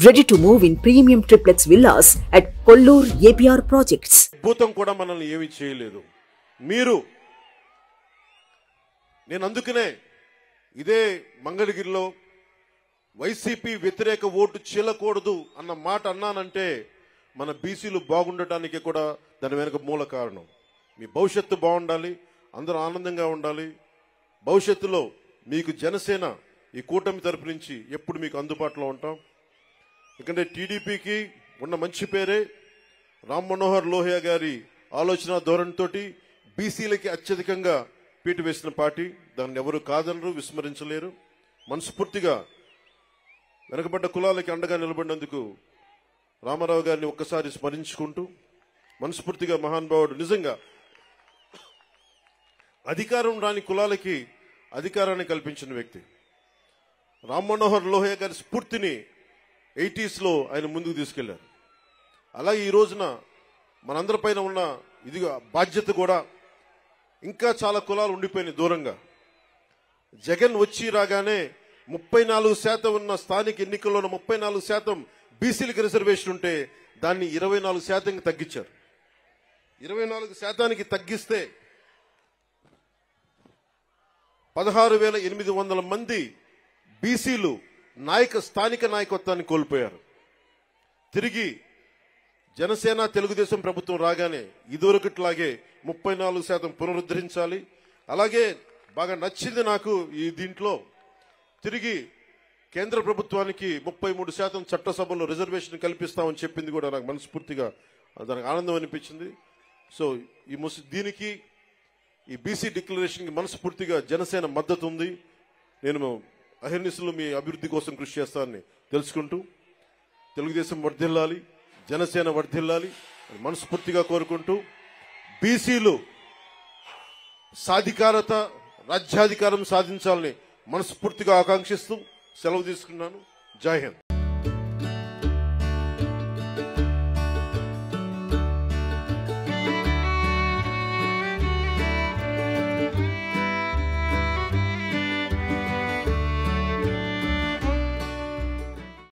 Ready to move in premium triplex villas at Kollur APR projects. భూతం కూడా మనల్ని ఏమీ చేయలేదు. నేను అందుకనే ఇదే మంగళగిరిలో వైసీపీ వ్యతిరేక ఓటు చీలకూడదు అన్న మాట అన్నానంటే మన బీసీలు బాగుండటానికి కూడా దాని వెనుక మూల కారణం. మీ భవిష్యత్తు బాగుండాలి, అందరూ ఆనందంగా ఉండాలి. భవిష్యత్తులో మీకు జనసేన ఈ కూటమి తరపు నుంచి ఎప్పుడు మీకు అందుబాటులో ఉంటాం. ఎందుకంటే టీడీపీకి ఉన్న మంచి పేరే రామ్ మనోహర్ లోహియా గారి ఆలోచన ధోరణితోటి బీసీలకి అత్యధికంగా పీటు వేసిన పార్టీ. దాన్ని ఎవరు కాదనరు, విస్మరించలేరు. మనస్ఫూర్తిగా వెనకబడ్డ కులాలకి అండగా నిలబడినందుకు రామారావు గారిని ఒక్కసారి స్మరించుకుంటూ మనస్ఫూర్తిగా మహానుభావుడు నిజంగా అధికారం రాని కులాలకి అధికారాన్ని కల్పించిన వ్యక్తి. రామ్ మనోహర్ లోహియా గారి స్ఫూర్తిని 80s ఆయన ముందుకు తీసుకెళ్లారు. అలాగే ఈ రోజున మనందరిపైన ఉన్న ఇది బాధ్యత కూడా ఇంకా చాలా కులాలు ఉండిపోయినాయి దూరంగా. జగన్ వచ్చి రాగానే 34% ఉన్న స్థానిక ఎన్నికల్లోనూ 34% బీసీలకు రిజర్వేషన్ ఉంటే దాన్ని 24% తగ్గించారు. 24% తగ్గిస్తే 16,800 మంది బీసీలు స్థానిక నాయకత్వాన్ని కోల్పోయారు. తిరిగి జనసేన తెలుగుదేశం ప్రభుత్వం రాగానే ఇదివరకట్లాగే 34% పునరుద్ధరించాలి. అలాగే బాగా నచ్చింది నాకు ఈ దీంట్లో తిరిగి కేంద్ర ప్రభుత్వానికి 33% చట్టసభలో రిజర్వేషన్ కల్పిస్తామని చెప్పింది కూడా నాకు మనస్ఫూర్తిగా దానికి ఆనందం అనిపించింది. సో దీనికి ఈ బీసీ డిక్లరేషన్కి మనస్ఫూర్తిగా జనసేన మద్దతు ఉంది. నేను అహర్నిశలు మీ అభివృద్ధి కోసం కృషి చేస్తానని తెలుసుకుంటూ తెలుగుదేశం వర్ధిల్లాలి, జనసేన వర్ధిల్లాలి మనస్ఫూర్తిగా కోరుకుంటూ బీసీలు సాధికారత, రాజ్యాధికారం సాధించాలని మనస్ఫూర్తిగా ఆకాంక్షిస్తూ సెలవు తీసుకున్నాను. జై హింద్.